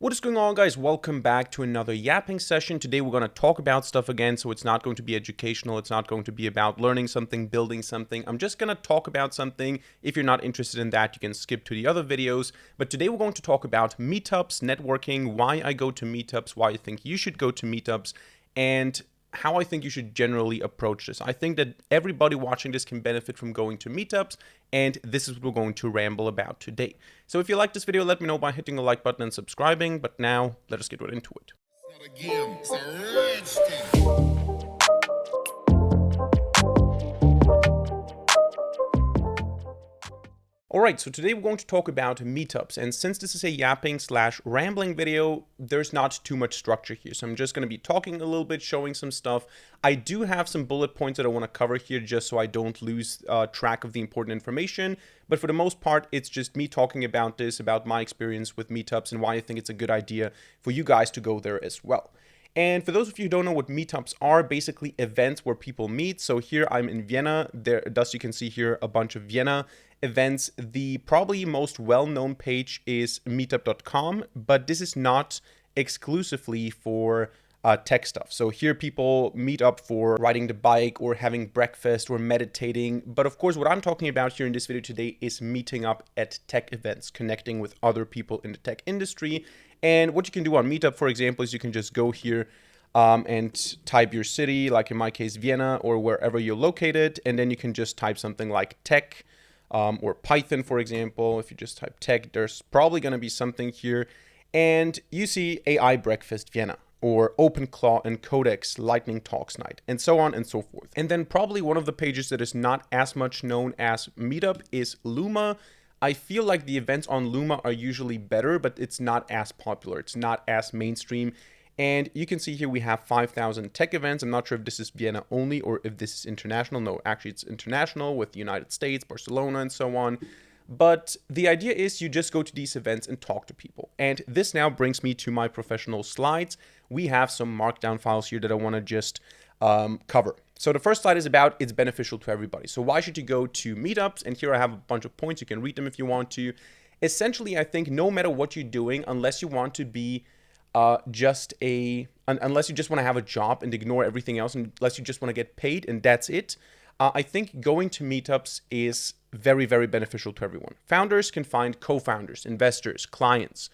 What is going on, guys? Welcome back to another yapping session. Today we're going to talk about stuff again, so it's not going to be educational. It's not going to be about learning something, building something. I'm just going to talk about something. If you're not interested in that, you can skip to the other videos. But today we're going to talk about meetups, networking, why I go to meetups, why I think you should go to meetups, and how I think you should generally approach this. I think that everybody watching this can benefit from going to meetups, and this is what we're going to ramble about today. So if you like this video, let me know by hitting the like button and subscribing, but now let us get right into it. It's not a game, it's a rich thing. Alright, so today we're going to talk about meetups, and since this is a yapping slash rambling video, there's not too much structure here, so I'm just going to be talking a little bit, showing some stuff. I do have some bullet points that I want to cover here just so I don't lose track of the important information, but for the most part, it's just me talking about this, about my experience with meetups and why I think it's a good idea for you guys to go there as well. And for those of you who don't know what meetups are, basically events where people meet. So here I'm in Vienna. Thus you can see here a bunch of Vienna events. The probably most well-known page is meetup.com, but this is not exclusively for tech stuff. So here people meet up for riding the bike or having breakfast or meditating. But of course, what I'm talking about here in this video today is meeting up at tech events, connecting with other people in the tech industry. And what you can do on Meetup, for example, is you can just go here and type your city, like in my case, Vienna, or wherever you're located. And then you can just type something like tech or Python, for example. If you just type tech, there's probably going to be something here. And you see AI Breakfast Vienna, or OpenClaw and Codex Lightning Talks Night, and so on and so forth. And then probably one of the pages that is not as much known as Meetup is Luma. I feel like the events on Luma are usually better, but it's not as popular. It's not as mainstream. And you can see here we have 5,000 tech events. I'm not sure if this is Vienna only or if this is international. No, actually it's international with the United States, Barcelona, and so on. But the idea is you just go to these events and talk to people. And this now brings me to my professional slides. We have some markdown files here that I want to just cover. So the first slide is about it's beneficial to everybody. So why should you go to meetups? And here I have a bunch of points. You can read them if you want to. Essentially, I think no matter what you're doing, unless you want to be unless you just want to have a job and ignore everything else, unless you just want to get paid and that's it, I think going to meetups is very, very beneficial to everyone. Founders can find co-founders, investors, clients.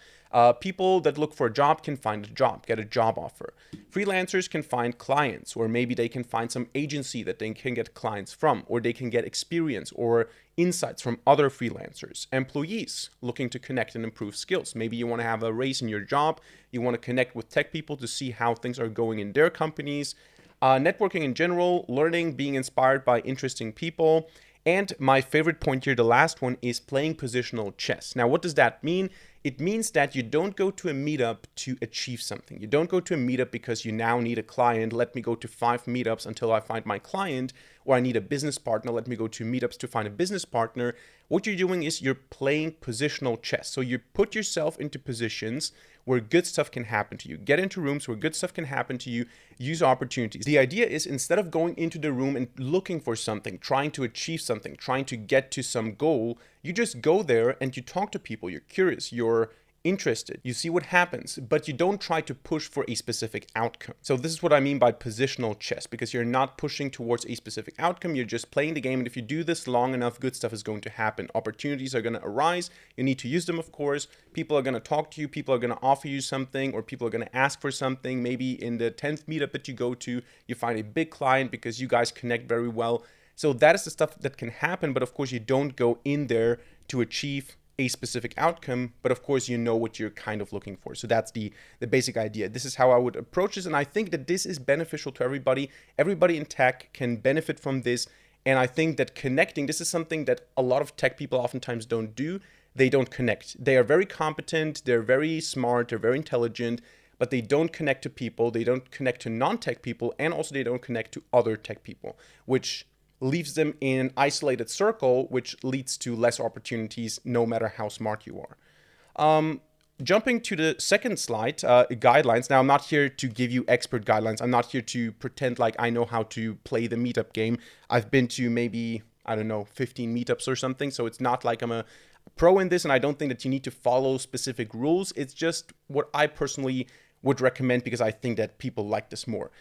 People that look for a job can find a job, get a job offer. Freelancers can find clients, or maybe they can find some agency that they can get clients from, or they can get experience or insights from other freelancers. Employees looking to connect and improve skills. Maybe you want to have a raise in your job. You want to connect with tech people to see how things are going in their companies. Networking in general, learning, being inspired by interesting people. And my favorite point here, the last one, is playing positional chess. Now, what does that mean? It means that you don't go to a meetup to achieve something. You don't go to a meetup because you now need a client. Let me go to 5 meetups until I find my client, or I need a business partner. Let me go to meetups to find a business partner. What you're doing is you're playing positional chess. So you put yourself into positions where good stuff can happen to you. Get into rooms where good stuff can happen to you. Use opportunities. The idea is instead of going into the room and looking for something, trying to achieve something, trying to get to some goal, you just go there and you talk to people. You're curious. You're interested. You see what happens, but you don't try to push for a specific outcome. So this is what I mean by positional chess, because you're not pushing towards a specific outcome. You're just playing the game. And if you do this long enough, good stuff is going to happen. Opportunities are going to arise. You need to use them, of course. People are going to talk to you. People are going to offer you something, or people are going to ask for something. Maybe in the 10th meetup that you go to, you find a big client because you guys connect very well. So that is the stuff that can happen. But of course, you don't go in there to achieve a specific outcome, but of course you know what you're kind of looking for. So that's the basic idea. This is how I would approach this, and I think that this is beneficial to everybody. Everybody in tech can benefit from this, and I think that connecting, this is something that a lot of tech people oftentimes don't do. They don't connect. They are very competent, they're very smart, they're very intelligent, but they don't connect to people, they don't connect to non-tech people, and also they don't connect to other tech people, which leaves them in an isolated circle, which leads to less opportunities no matter how smart you are. Jumping to the second slide, guidelines. Now, I'm not here to give you expert guidelines. I'm not here to pretend like I know how to play the meetup game. I've been to maybe, I don't know, 15 meetups or something. So it's not like I'm a pro in this, and I don't think that you need to follow specific rules. It's just what I personally would recommend because I think that people like this more.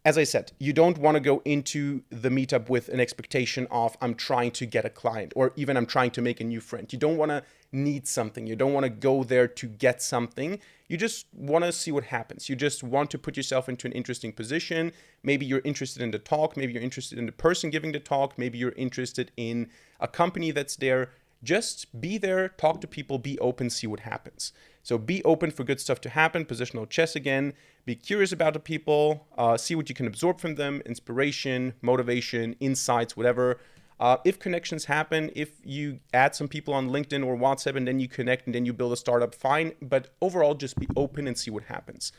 As I said, you don't want to go into the meetup with an expectation of I'm trying to get a client or even I'm trying to make a new friend. You don't want to need something. You don't want to go there to get something. You just want to see what happens. You just want to put yourself into an interesting position. Maybe you're interested in the talk. Maybe you're interested in the person giving the talk. Maybe you're interested in a company that's there. Just be there, talk to people, be open, see what happens. So be open for good stuff to happen, positional chess again, be curious about the people, see what you can absorb from them, inspiration, motivation, insights, whatever. If connections happen, if you add some people on LinkedIn or WhatsApp and then you connect and then you build a startup, fine. But overall, just be open and see what happens.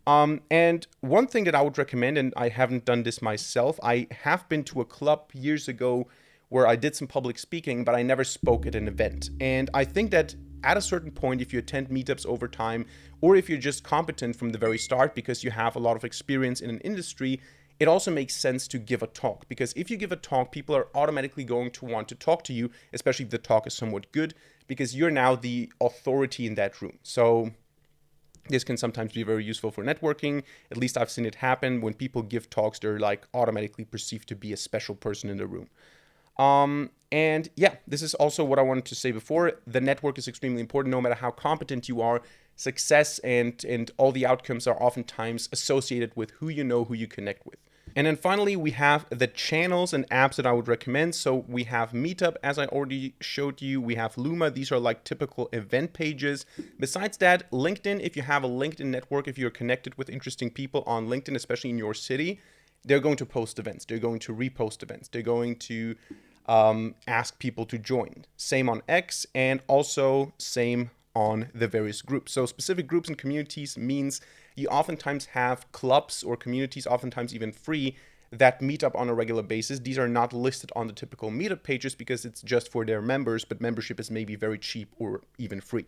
And one thing that I would recommend, and I haven't done this myself, I have been to a club years ago where I did some public speaking, but I never spoke at an event. And I think that at a certain point, if you attend meetups over time, or if you're just competent from the very start because you have a lot of experience in an industry, it also makes sense to give a talk. Because if you give a talk, people are automatically going to want to talk to you, especially if the talk is somewhat good, because you're now the authority in that room. So this can sometimes be very useful for networking. At least I've seen it happen. When people give talks, they're like automatically perceived to be a special person in the room. And yeah, this is also what I wanted to say before. The network is extremely important. No matter how competent you are, success and all the outcomes are oftentimes associated with who you know, who you connect with. And then finally, we have the channels and apps that I would recommend. So we have Meetup, as I already showed you. We have Luma. These are like typical event pages. Besides that, LinkedIn, if you have a LinkedIn network, if you're connected with interesting people on LinkedIn, especially in your city, they're going to post events. They're going to repost events. They're going to ask people to join. Same on X, and also same on the various groups. So specific groups and communities means you oftentimes have clubs or communities, oftentimes even free, that meet up on a regular basis. These are not listed on the typical meetup pages because it's just for their members, but membership is maybe very cheap or even free.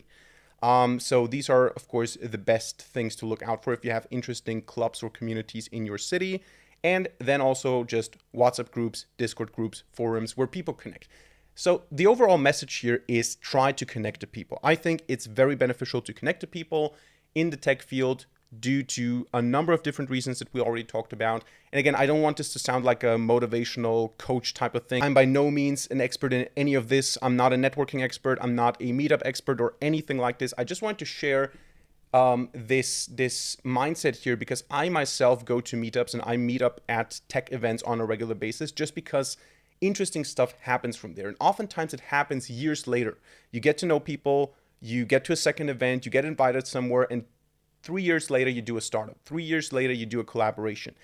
So these are, of course, the best things to look out for if you have interesting clubs or communities in your city. And then also just WhatsApp groups, Discord groups, forums where people connect. So the overall message here is try to connect to people. I think it's very beneficial to connect to people in the tech field due to a number of different reasons that we already talked about. And again, I don't want this to sound like a motivational coach type of thing. I'm by no means an expert in any of this. I'm not a networking expert. I'm not a meetup expert or anything like this. I just want to share this mindset here because I myself go to meetups and I meet up at tech events on a regular basis just because interesting stuff happens from there. And oftentimes it happens years later. You get to know people, you get to a second event, you get invited somewhere, and 3 years later you do a startup. 3 years later you do a collaboration.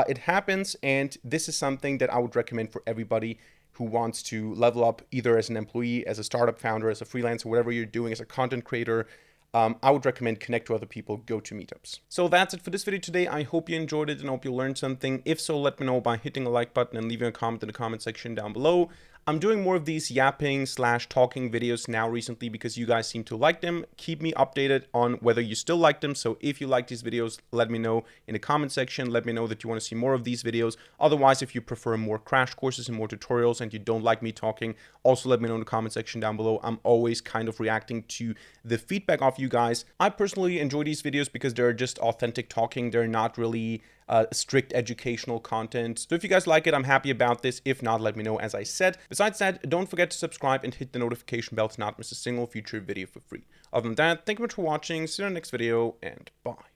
It happens, and this is something that I would recommend for everybody who wants to level up either as an employee, as a startup founder, as a freelancer, whatever you're doing, as a content creator. I would recommend connect to other people, go to meetups. So that's it for this video today. I hope you enjoyed it and hope you learned something. If so, let me know by hitting a like button and leaving a comment in the comment section down below. I'm doing more of these yapping / talking videos now recently because you guys seem to like them. Keep me updated on whether you still like them. So if you like these videos, let me know in the comment section. Let me know that you want to see more of these videos. Otherwise, if you prefer more crash courses and more tutorials and you don't like me talking, also let me know in the comment section down below. I'm always kind of reacting to the feedback of you guys. I personally enjoy these videos because they're just authentic talking. They're not really strict educational content. So if you guys like it, I'm happy about this. If not, let me know, as I said. Besides that, don't forget to subscribe and hit the notification bell to not miss a single future video for free. Other than that, thank you much for watching. See you in the next video, and bye.